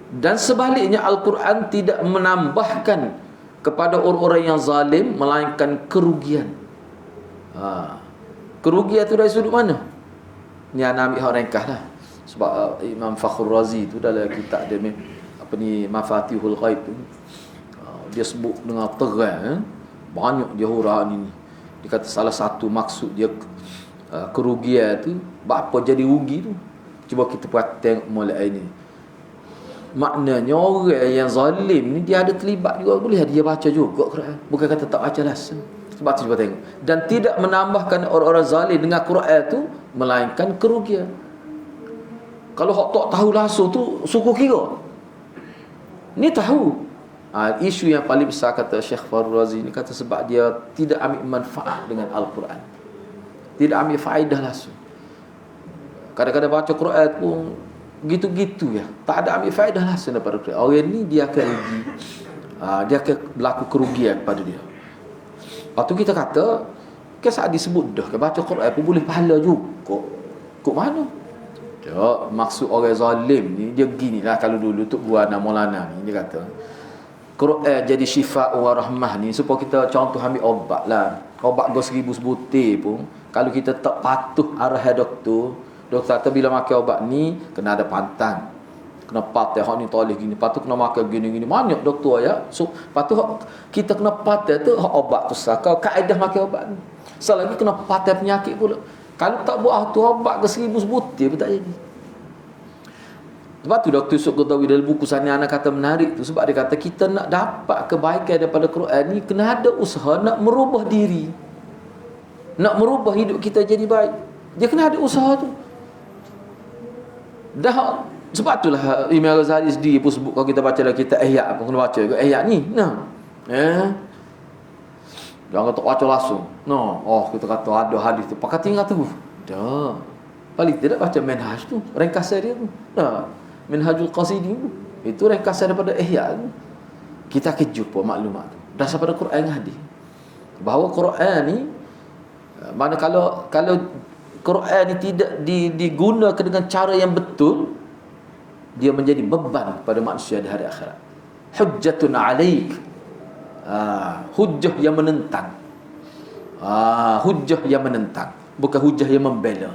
Dan sebaliknya Al-Quran tidak menambahkan kepada orang-orang yang zalim melainkan kerugian. Kerugian itu dari sudut mana? Ni anak ambil hak ringkas lah. Sebab Imam Fakhrul Razi tu dalam kitab dia Mafatihul Ghaib tu, dia sebut dengan terang banyak dia hurah ni. Dia kata salah satu maksud dia kerugian tu, apa jadi rugi tu. Cuba kita tengok mulai ini. Maknanya orang yang zalim ni dia ada terlibat juga, boleh dia baca juga Quran, bukan kata tak baca langsung. Sebab tu cuba tengok. Dan tidak menambahkan orang-orang zalim dengan Quran tu melainkan kerugian. Kalau hak tak tahu langsung tu suku kira. Ni tahu. Isu yang paling besar kata Syekh Fakhrul Razi ni, kata sebab dia tidak ambil manfaat dengan Al-Quran. Tidak ambil faedah langsung. Kadang-kadang baca Quran pun gitu-gitu ya, tak ada ambil faedah langsung daripada Quran. Orang ni dia akan rugi, dia akan berlaku kerugian kepada dia. Lepas tu kita kata, kan saat disebut dah baca Quran pun boleh pahala juga. Kok mana? Ya, maksud orang zalim ni dia gini lah. Kalau dulu Tok Buana Maulana ni dia kata Quran jadi syifa' wa rahmah ni, supaya kita contoh ambil obat lah. Obat go 1000 sebutir pun, kalau kita tak patuh arahan doktor kata bila makan obat ni kena ada pantang, kena patah hak ni toleh gini, patut kena makan gini-gini. Banyak doktor ya. So patut kita kena patah tu hak obat tu sah. Kalau kaedah makan obat ni, selagi kena patah penyakit pula. Kalau tak buat tu obat ke 1000 sebutir pun tak jadi. Sebab tu Dr. Yusuf Qaradawi dalam buku Sani Anak kata menarik tu, sebab dia kata kita nak dapat kebaikan daripada Quran ni kena ada usaha nak merubah diri, nak merubah hidup kita jadi baik. Dia kena ada usaha tu. Dah, sebab itulah Imam Ghazali sendiri pun sebut, kalau kita baca dalam kitab Ihya pun kena baca juga Ihya ni. Jangan tak baca langsung. Kita kata ada hadis tu, pakai tinggal tu. Dah. Paling tidak baca Minhaj tu, ringkasan dia tu. Minhajul Qasidi tu. Itu ringkasan daripada Ihya tu. Kita akan jumpa maklumat tu dasar pada Quran dan hadis. Bahawa Quran ni, mana kalau Quran ni tidak digunakan dengan cara yang betul, dia menjadi beban kepada manusia di hari akhirat. Hujjatun alaik. Hujjah yang menentang. Hujjah yang menentang, bukan hujjah yang membela.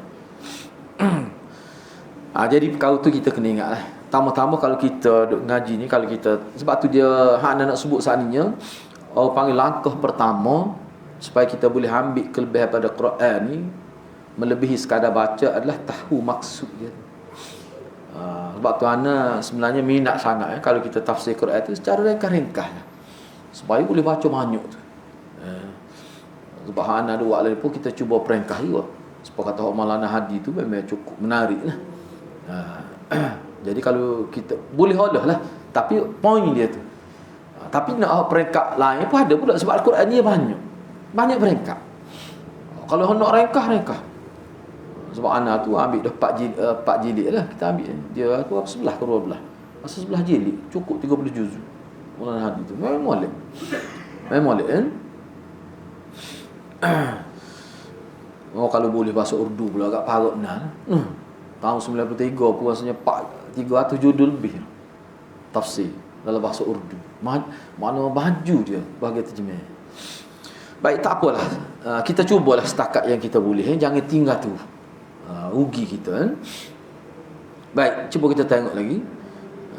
Jadi perkara tu kita kena ingat lah. Tama-tama kalau kita duk ngaji ni, kalau kita, sebab tu dia hak nak sebut saatnya, orang panggil langkah pertama supaya kita boleh ambil kelebihan pada Quran ni, melebihi sekadar baca, adalah tahu maksud dia. Sebab tu ana sebenarnya minat sangat kalau kita tafsir Quran tu secara ringkas-ringkas lah, supaya boleh baca banyak tu. Sebab ana ada buat lain pun kita cuba peringkas juga. Sebab kata Maulana Hadi tu memang cukup menarik lah. Jadi kalau kita boleh olah lah, tapi poin dia tu. Tapi nak peringkat lain pun ada pula, sebab Al-Quran ni banyak peringkat. Kalau nak ringkas. Sebab anak tu ambil dah 4 jilid lah, kita ambil dia tu 11 ke 12. Masa 11 jilid cukup 30 juzuk. Maulana Hadi tu memang molek kan. Kalau boleh bahasa Urdu pula agak parut benar. Tahun 93 pun rasanya 300 judul lebih tafsir dalam bahasa Urdu. Mana baju dia bahagian terjemah. Baik, tak apalah. Kita cubalah setakat yang kita boleh. Jangan tinggal tu. Rugi kita. Baik, cuba kita tengok lagi.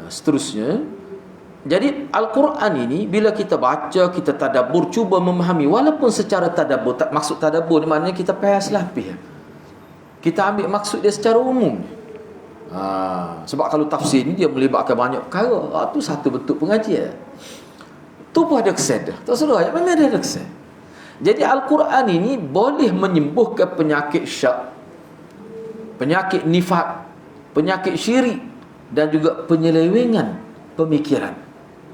Seterusnya. Jadi Al-Quran ini bila kita baca, kita tadabbur, cuba memahami, walaupun secara tadabbur, maksud tadabbur ni maknanya kita pahas lapis. Kita ambil maksud dia secara umum. Sebab kalau tafsir ni dia melibatkan banyak perkara. Tu satu bentuk pengajian. Tu pun ada kesan dah. Tak salah, memang ada kesan. Jadi Al-Quran ini boleh menyembuhkan penyakit syak, penyakit nifaq, penyakit syirik, dan juga penyelewengan pemikiran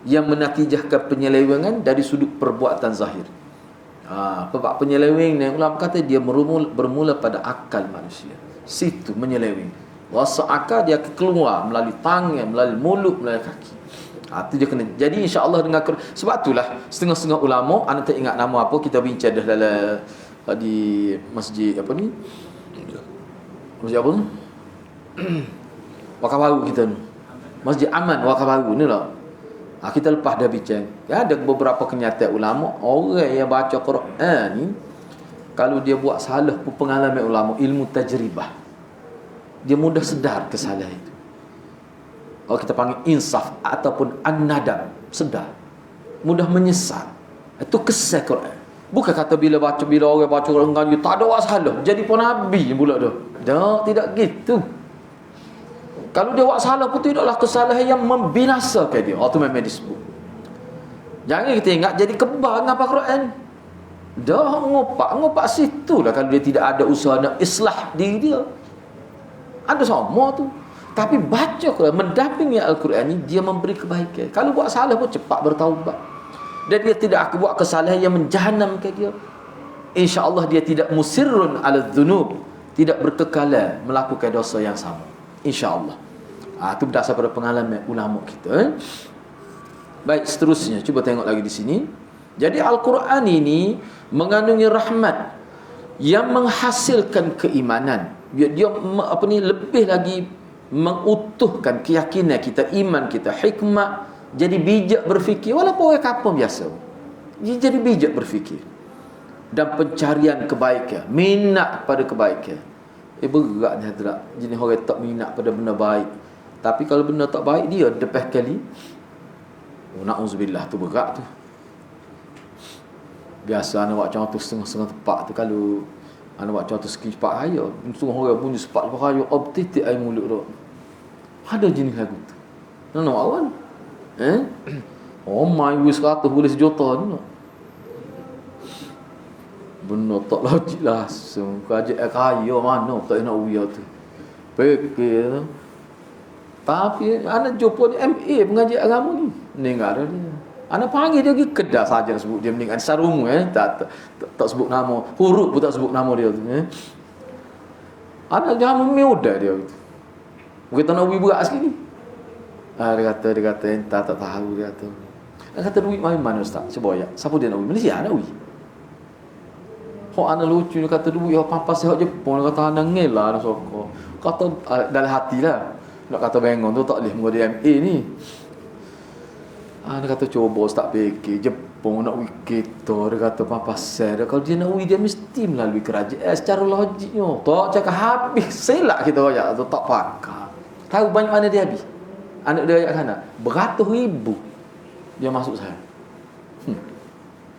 yang menatijahkan penyelewengan dari sudut perbuatan zahir. Sebab penyeleweng ni ulama kata dia bermula pada akal manusia. Situ menyeleweng. Rasa akal dia keluar melalui tangan, melalui mulut, melalui kaki. Tu dia kena. Jadi insya-Allah dengan sebab itulah setengah-setengah ulama, anda tak ingat nama apa, kita bincang dah dalam di masjid apa ni? Masjid apa tu? Wakaf baru kita ni. Masjid Aman Wakaf baru ni lah. Kita lepas dah bincang. Ada beberapa kenyataan ulama, orang yang baca Quran ni kalau dia buat salah pun, pengalaman ulama, ilmu tajribah, dia mudah sedar kesalahan itu. Kita panggil insaf ataupun an-nadam, sedar, mudah menyesal. Itu kesal Quran. Bukan kata bila orang baca Quran ngaji tak ada buat salah, jadi pun nabi pula dah. Tidak gitu. Kalau dia buat salah pun tidaklah kesalahan yang membinasakan dia. Itu memang disebut. Jangan kita ingat jadi kebal dengan apa Quran. Dah ngopak situ lah kalau dia tidak ada usaha nak islah diri dia. Ada sama tu. Tapi baca Quran, mendampingi Al-Quran ni, dia memberi kebaikan. Kalau buat salah pun cepat bertaubat. Dan dia tidak akan buat kesalahan yang menjahanamkan dia. InsyaAllah dia tidak musirrun ala dhunub, tidak berkekalan melakukan dosa yang sama. InsyaAllah. Itu berdasar pada pengalaman ulama kita. Baik, seterusnya cuba tengok lagi di sini. Jadi Al-Quran ini mengandungi rahmat yang menghasilkan keimanan. Dia lebih lagi mengutuhkan keyakinan kita, iman kita, hikmah, jadi bijak berfikir. Walaupun orang kapal biasa, dia jadi bijak berfikir. Dan pencarian kebaikan, minat pada kebaikan. Berat ni hadirat. Jenis orang tak minat pada benda baik. Tapi kalau benda tak baik, dia lepas kali, na'udzubillah, tu berat tu. Biasa anak buat contoh setengah-setengah tepat tu. Kalau anak buat contoh sikit cepat raya, setengah orang bunyi sepat lepas raya, titik air mulut tu. Ada jenis lagu tu. Nak awal? My wish 100 boleh 1 juta ni. Benar tak logik langsung. Kajian kaya mana tak nak uya tu. Fikir. Tapi anak jumpa ni MA pengajian agama ni. Meninggal dia. Anak panggil dia pergi kedai saja sebut dia meninggal. Sarumu tak sebut nama. Huruf pun tak sebut nama dia tu. Anak jangan memudah dia tu. Bukan tak nak ubi berat sikit ni. Dia kata entah tak tahu dia kata. Dia kata duit mana ustaz? Seboyak. Siapa dia nak ubi? Malaysia nak ubi. Anak lucu dia kata duit pampas sihat Jepun. Dia kata anak ngelah anak sokong. Kata dalam hati lah. Nak kata bengong tu tak boleh mengundi MA ni. Dia kata coba ustaz fikir Jepun nak ubi kita. Dia kata pampas sihat. Kalau dia nak ubi dia mesti melalui kerajaan. Secara logiknya tak cakap habis. Selak kita raya tu tak pakar. Tahu banyak mana dia habis? Anak dia ayat kanak beratus ribu dia masuk saya.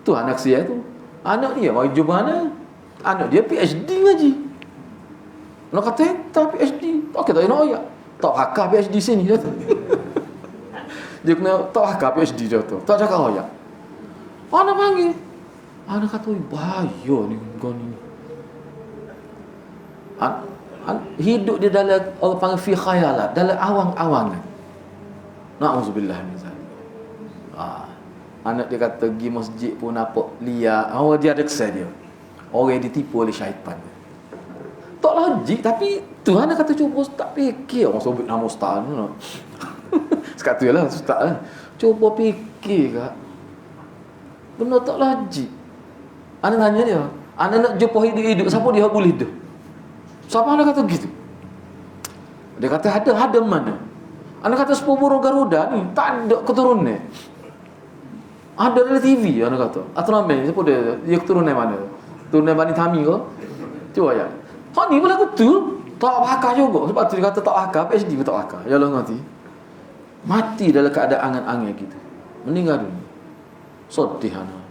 Tu anak saya tu. Anak dia mari jumpa mana? Anak dia PhD ngaji. Nak kata tak PhD. Tak kata nak ayat. Tak hakah PhD sini dia tu. Dia kena tak hakah PhD dia tu. Tak cakap ayat. Anak panggil. Anak kata bahaya ni kau ni. Hidup dia dalam orang panggil fi khayalat, dalam awang-awangan. Na'udzubillah min zalik. Anak dia kata pergi masjid pun nampak liar. Dia ada kesan dia. Orang ditipu oleh syaitan. Tak logik, tapi Tuhan kata cuba ustaz fikir. Orang sebut nama ustaz tu. Sekatulah ustaz lah. Cuba fikir kak. Benar tak logik. Anak tanya dia, anak nak jumpa hidup-hidup, siapa dia boleh tu? Siapa anak kata gitu? Dia kata ada mana? Anak kata sepupu burung Garuda ni tak ada keturunan. Ada dalam TV anak kata. Atau nama siapa dia keturunan mana? Keturunan Bani Tami ke? Cuba ya. Hak ni pun aku tu tak hakah juga. Sebab tu dia kata tak hakah, PhD pun tak hakah. Ya Allah ngerti. Mati dalam keadaan angan-angan gitu. Meninggal dunia. Sedih anak.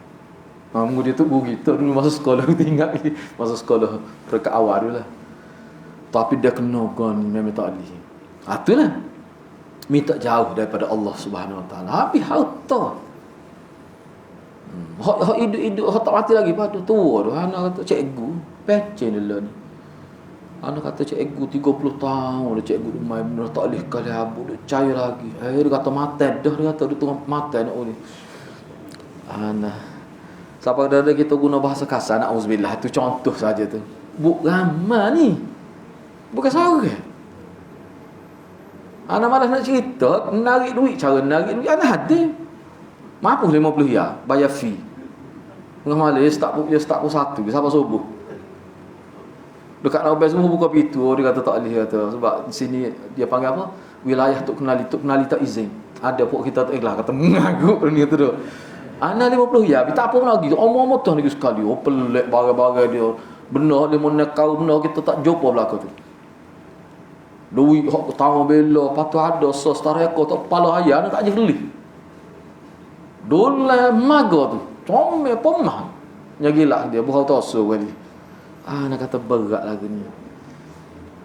Munggu dia tu begitu dulu masa sekolah aku ingat lagi. Masa sekolah peringkat awal dulu lah. Tapi dia kena kan memang tak boleh. Itulah. Minta jauh daripada Allah Subhanahu Wa Taala. Habis harta. Hak hidup-hidup hak tak mati lagi pada tua tu. Anak kata cikgu, pecen dia ni. Anak kata cikgu 30 tahun dah cikgu main benar tak boleh kali habuk dia cair lagi. Dia kata mati dah, dia kata dia tengah mati nak ni. Anak siapa ada kita guna bahasa kasar, na'udzubillah, tu contoh saja tu. Buk ramai ni. Bukan seorang. Anak malas nak cerita, narik duit, cara narik duit anak ada. Mampu 50 ya, bayar fee. Tengah malam dia start pun satu, sampai subuh. Dekat nak bayar subuh buka pintu, dia kata tak boleh kata sebab di sini dia panggil apa? Wilayah tok kenali tak izin. Ada pok kita tak ikhlas kata mengagut ni tu dah. Anak 50 ya, tak apa pun lagi. Omong-omong tu lagi sekali. Oh pelik barang-barang dia. Benar dia mau nakau benar kita tak jumpa belaka tu. Duit hak tahu bela, patut ada sos tareko tak kepala ayah nak tak je beli. Dolar maga tu. Comel pemah. Nya gila dia bukan tosu kali. Nak kata berat lagu ni.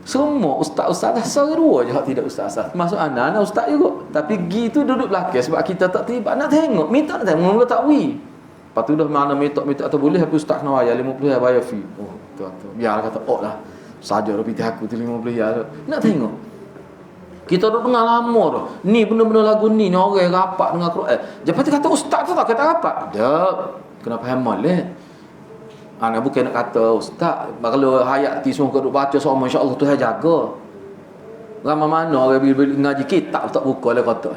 Semua ustaz-ustaz dah sore dua je hak tidak ustaz-ustaz. Masuk anak ustaz juga. Tapi gi tu duduk belakang sebab kita tak tiba nak tengok. Minta nak tengok mula tak wi. Lepas tu dah mana minta atau boleh tapi ustaz kena bayar 50 ya bayar fee. Oh tu. Biar kata lah. Saja dah pitih aku tu 50 ya. Nak tengok. Kita duduk dengar lama dah. Ni benda-benda lagu ni orang rapat dengan Quran. Lepas tu kata ustaz tu tak kata rapat. Dak. Kena faham molek. Anak bukan nak kata ustaz kalau hayat ti semua duk baca semua insya-Allah Tuhan jaga. Ramai mana orang bila ngaji kitab tak buka lah kata.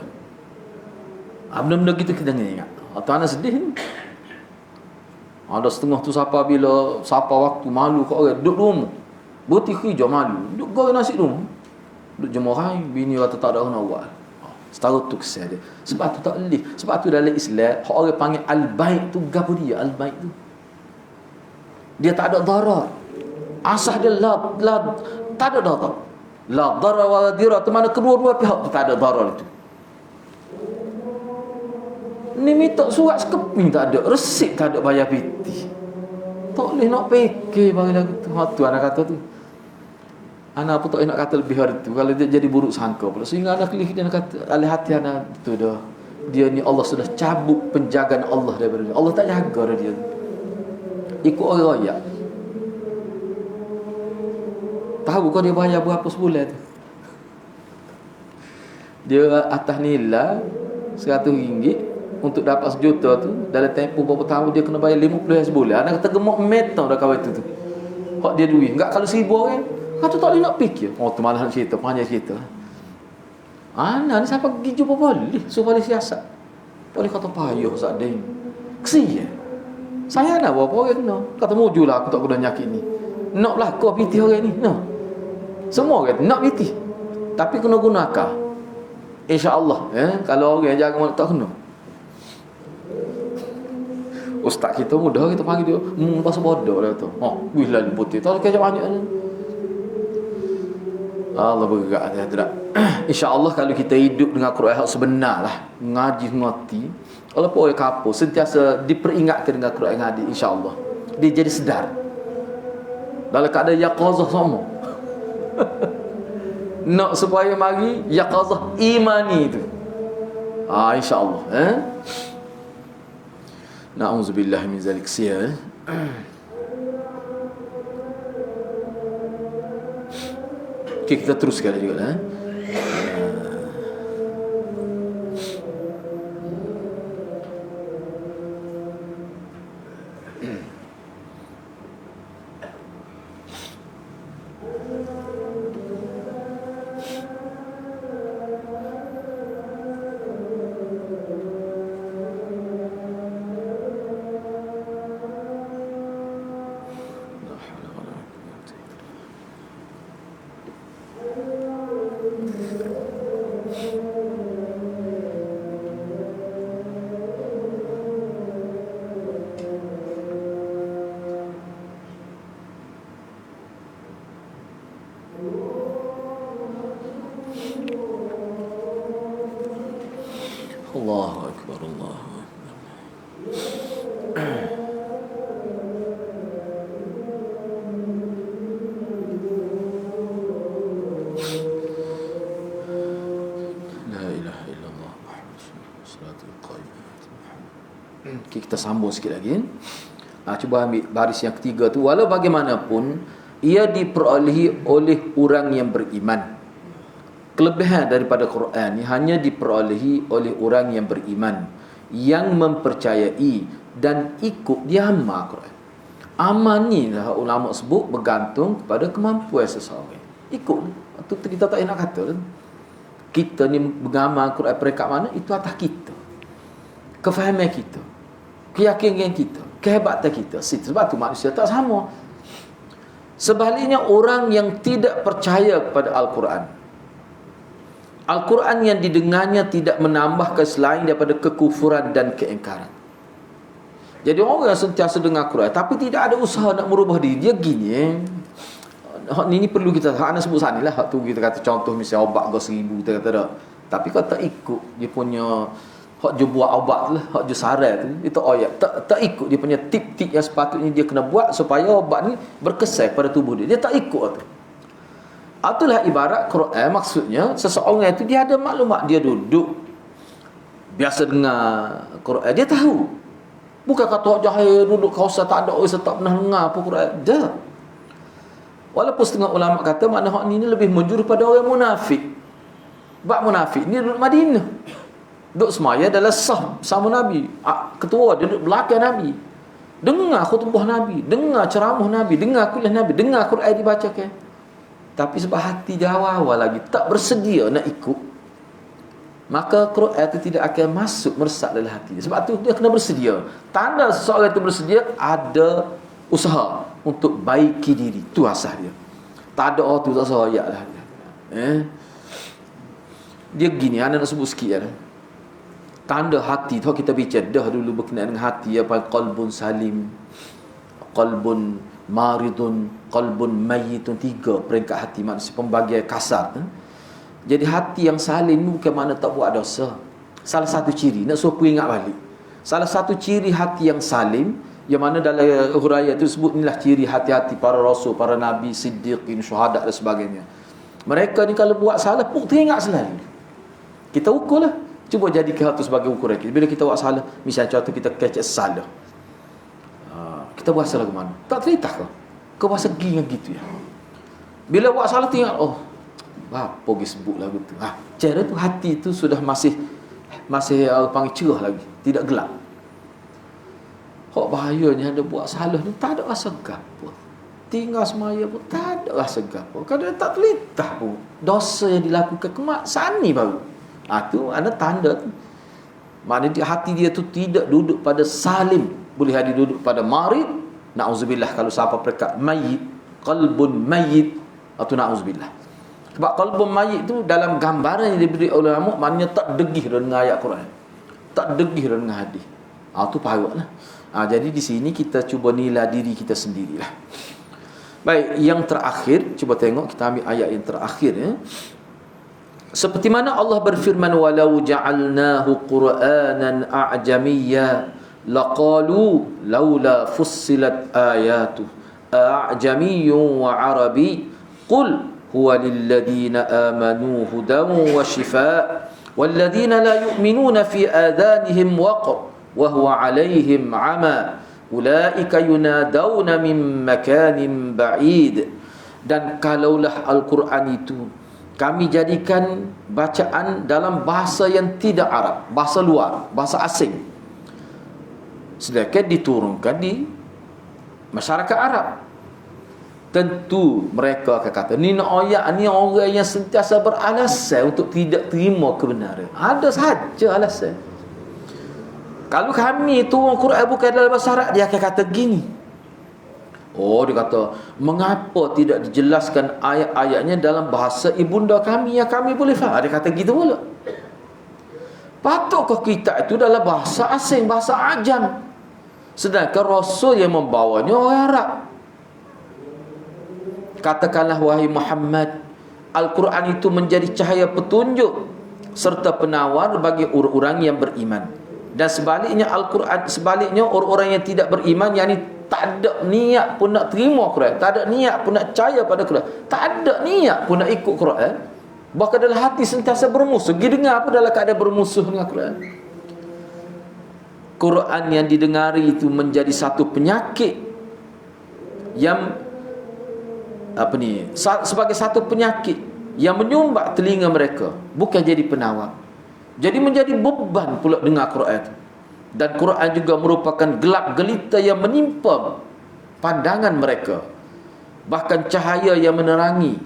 Benda-benda gitu kita ingat. Atau anak sedih ni. Ada setengah tu siapa waktu malu kat orang duduk rumah. Buti hijau malu. Duduk goreng nasi rumah. Duduk jemaah bini kata tak ada orang awal. Setara tu kesal dia. Sebab tu tak boleh. Sebab tu dalam Islam orang panggil al-bait tu gapo dia al-bait tu. Dia tak ada darar. Asah dia la tak ada darar. La darar wa dirar tu mana kedua-dua pihak tu tak ada darar itu. Ni minta surat sekeping tak ada, resip tak ada bayar piti. Tak boleh nak fikir bagi lagu tu. Tu anak kata tu. Anak apa tak nak kata lebih hari tu kalau dia jadi buruk sangka pula. Sehingga anak kelih dia nak kata alih hati anak tu dah. Dia ni Allah sudah cabut penjagaan Allah daripada dia. Allah tak jaga dia. Ikut orang royak. Tahu kau dia bayar berapa sebulan tu? Dia atas nilai RM100 untuk dapat sejuta tu dalam tempoh berapa tahun dia kena bayar 50 sebulan. Anak kata gemuk meter dah kawan tu. Hak dia duit. Enggak kalau 1,000 orang kata tak boleh nak fikir. Oh tu malah nak cerita, panjang cerita. Anak ni siapa pergi jumpa boleh suruh balik siasat. Boleh kata payah Ustaz Din. Kesian. Saya nak berapa orang kena. Kata mujulah aku tak guna nyakit ni. Nak berlaku pitih orang ni. No. Semua orang nak pitih. Tapi kena guna akal. InsyaAllah. Kalau orang jaga malam tak kena. Ustaz kita mudah kita panggil dia. Pasal bodoh dia kata. Wih lalu putih. Tak kecap banyak ni. Allah bergerak hadirat. InsyaAllah kalau kita hidup dengan Quran yang sebenar lah, ngaji ngerti, walaupun orang kapur sentiasa diperingatkan dengan Quran yang hadis, insyaAllah dia jadi sedar dalam keadaan yaqazah sama. Nak supaya mari yaqazah imani itu. InsyaAllah na'udzubillah min zalik sia. Okay, kita teruskan juga lah. Allahu Akbar, Allahu Akbar. La ilaha illallah Muhammad salatul qayyim. Okay, kita sambung sikit lagi. Cuba ambil baris yang ketiga tu. Walau bagaimanapun ia diperolehi oleh orang yang beriman. Kelebihan daripada Quran ni hanya diperolehi oleh orang yang beriman, yang mempercayai dan ikut dia amal Quran. Amal ni lah ulama sebut bergantung kepada kemampuan seseorang. Ikut tu kita tak nak kata kita ni mengamal Quran peringkat mana, itu atas kita, kefahaman kita, keyakinan kita, kehebatan kita. Sebab tu manusia tak sama. Sebaliknya orang yang tidak percaya kepada Al-Quran, Al-Quran yang didengarnya tidak menambahkan selain daripada kekufuran dan keingkaran. Jadi orang yang sentiasa dengar Quran tapi tidak ada usaha nak merubah diri, dia gini ini perlu kita nak sebut sana lah. Hak tu kita kata contoh misalnya obat kau 1000 kita kata dah. Tapi kau tak ikut dia punya hak je buat obat tu lah, hak je saran tu, itu ayat tak ikut dia punya tip-tip yang sepatutnya dia kena buat supaya obat ni berkesan pada tubuh dia. Dia tak ikut tu. Itulah ibarat Quran, maksudnya seseorang itu dia ada maklumat, dia duduk biasa dengar Quran, dia tahu. Bukan kata jahil duduk kawasan tak ada orang tak pernah dengar apa Quran. Dah. Walaupun setengah ulama kata makna hak ni lebih menjuru pada orang munafik. Bab munafik ni duduk Madinah, duduk semaya adalah sah sama Nabi, ketua dia duduk belakang Nabi, dengar khutbah Nabi, dengar ceramah Nabi, dengar kuliah Nabi, dengar Quran dibacakan. Tapi sebab hati dia awal-awal lagi tak bersedia nak ikut, maka Quran itu tidak akan masuk meresap dalam hati dia. Sebab tu dia kena bersedia. Tanda seseorang itu bersedia, ada usaha untuk baiki diri. Tu asal dia. Tak ada tu tak sayat lah dia. Dia gini, anda nak sebut sikit ya. Tanda hati tu kita bincang dah dulu berkenaan dengan hati, apa qalbun salim, qalbun maridun, qalbun mayyitun. 3 peringkat hati manusia, pembagian kasar. Jadi hati yang salim bukan makna tak buat dosa. Salah satu ciri, nak suruh ingat balik, salah satu ciri hati yang salim, yang mana dalam huraian itu sebut inilah ciri hati-hati para rasul, para nabi, siddiqin, syuhada dan sebagainya. Mereka ni kalau buat salah pun teringat selalu. Kita ukur lah, cuba jadikan itu sebagai ukuran kita. Bila kita buat salah, misalnya contoh kita kecek salah, kita buat salah ke mana? Tak cerita ke? Kau buat segi yang gitu ya. Bila buat salah tinggal, apa pergi sebut lagu tu. Cara tu hati tu sudah masih panggil cerah lagi, tidak gelap. Kok bahayanya ada buat salah ni tak ada rasa gapo. Tinggal semaya pun tak ada rasa gapo. Kadang tak terlintas pun dosa yang dilakukan kemaksaan ni baru. Tu ada tanda tu. Maknanya hati dia tu tidak duduk pada salim. Boleh ada duduk pada marid, na'udzubillah. Kalau siapa perekat mayit, qalbun mayit, atau na'udzubillah. Sebab qalbun mayit tu dalam gambaran yang diberi oleh ulama, maknanya tak degih dengan ayat Quran, tak degih dengan hadis. Tu parutlah. Jadi di sini kita cuba nilai diri kita sendirilah. Baik, yang terakhir, cuba tengok, kita ambil ayat yang terakhir ya. Seperti mana Allah berfirman, walau ja'alnahu qur'anan a'jamiyya laqalu laula fussilat ayatu a'jamiyyun wa arabi qul huwa lilladheena amanu hudan wa shifaa walladheena la yu'minuna fi adhanihim waqr wa huwa 'alaihim 'ama ulaika yunadawna min makanin ba'id. Dan kalaulah Al-Quran itu kami jadikan bacaan dalam bahasa yang tidak Arab, bahasa luar, bahasa asing, sedangkan diturunkan di masyarakat Arab, tentu mereka akan kata, ni ayat ni orang yang sentiasa beralasan untuk tidak terima kebenaran. Ada saja alasan. Kalau kami turun Quran bukan dalam bahasa Arab, dia akan kata gini. Oh, dia kata, mengapa tidak dijelaskan ayat-ayatnya dalam bahasa ibunda kami yang kami boleh faham? Dia kata gitu pula. Patutkah kita itu dalam bahasa asing, bahasa ajam, sedangkan Rasul yang membawanya orang Arab? Katakanlah wahai Muhammad, Al-Quran itu menjadi cahaya petunjuk serta penawar bagi orang-orang yang beriman. Dan sebaliknya Al-Quran, sebaliknya orang-orang yang tidak beriman, yakni tak ada niat pun nak terima Quran, tak ada niat pun nak percaya pada Quran, tak ada niat pun nak ikut Quran, bahkan dalam hati sentiasa bermusuh. Pergi dengar apa dalam keadaan bermusuh dengan Quran. Quran yang didengari itu menjadi satu penyakit yang sebagai satu penyakit yang menyumbat telinga mereka, bukan jadi penawar. Jadi menjadi beban pula dengar Quran itu. Dan Quran juga merupakan gelap gelita yang menimpa pandangan mereka, bahkan cahaya yang menerangi.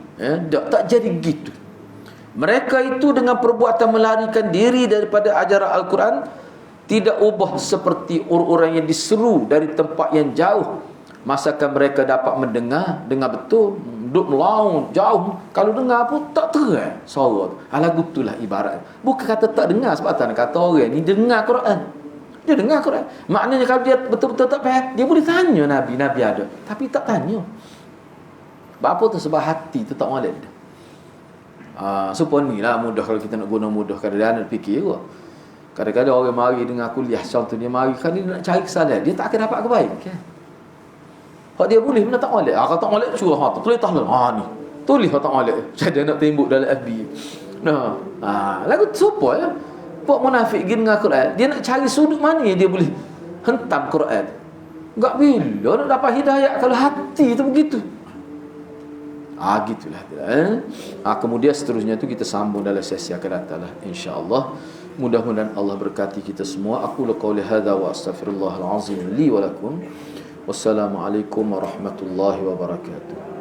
Tak jadi gitu. Mereka itu dengan perbuatan melarikan diri daripada ajaran Al-Quran tidak ubah seperti orang-orang yang diseru dari tempat yang jauh. Masakan mereka dapat dengar betul, duduk melaun jauh, kalau dengar pun tak terang suara. Lagu itulah ibarat. Bukan kata tak dengar, sebab tak kata orang ni dengar Quran. Dia dengar Quran. Maknanya kalau dia betul-betul tak faham, dia boleh tanya Nabi ada, tapi tak tanya. Apa tu? Sebab hati tu tak molek dah. Supaya ni lah mudah, kalau kita nak guna mudah. Kadang-kadang nak fikir juga. Kadang-kadang orang mari dengar kuliah, contohnya mari kan dia nak cari kesalahan, dia tak akan dapat kebaikan. Kalau dia boleh, benda tak molek. Kalau tak molek, curah tu tulis tahlan. Ni tulis tak molek, jadi nak tembok dalam FB. Lagu tu supaya Pak munafik pergi dengan Quran, dia nak cari sudut mana dia boleh hentam Quran. Enggak bila nak dapat hidayah kalau hati itu begitu. Gitulah. Kemudian seterusnya itu kita sambung dalam sesi akan datang lah, insya-Allah. Mudah-mudahan Allah berkati kita semua. Aku qauli hadza wa astaghfirullahal azim li wa lakum. Wassalamualaikum warahmatullahi wabarakatuh.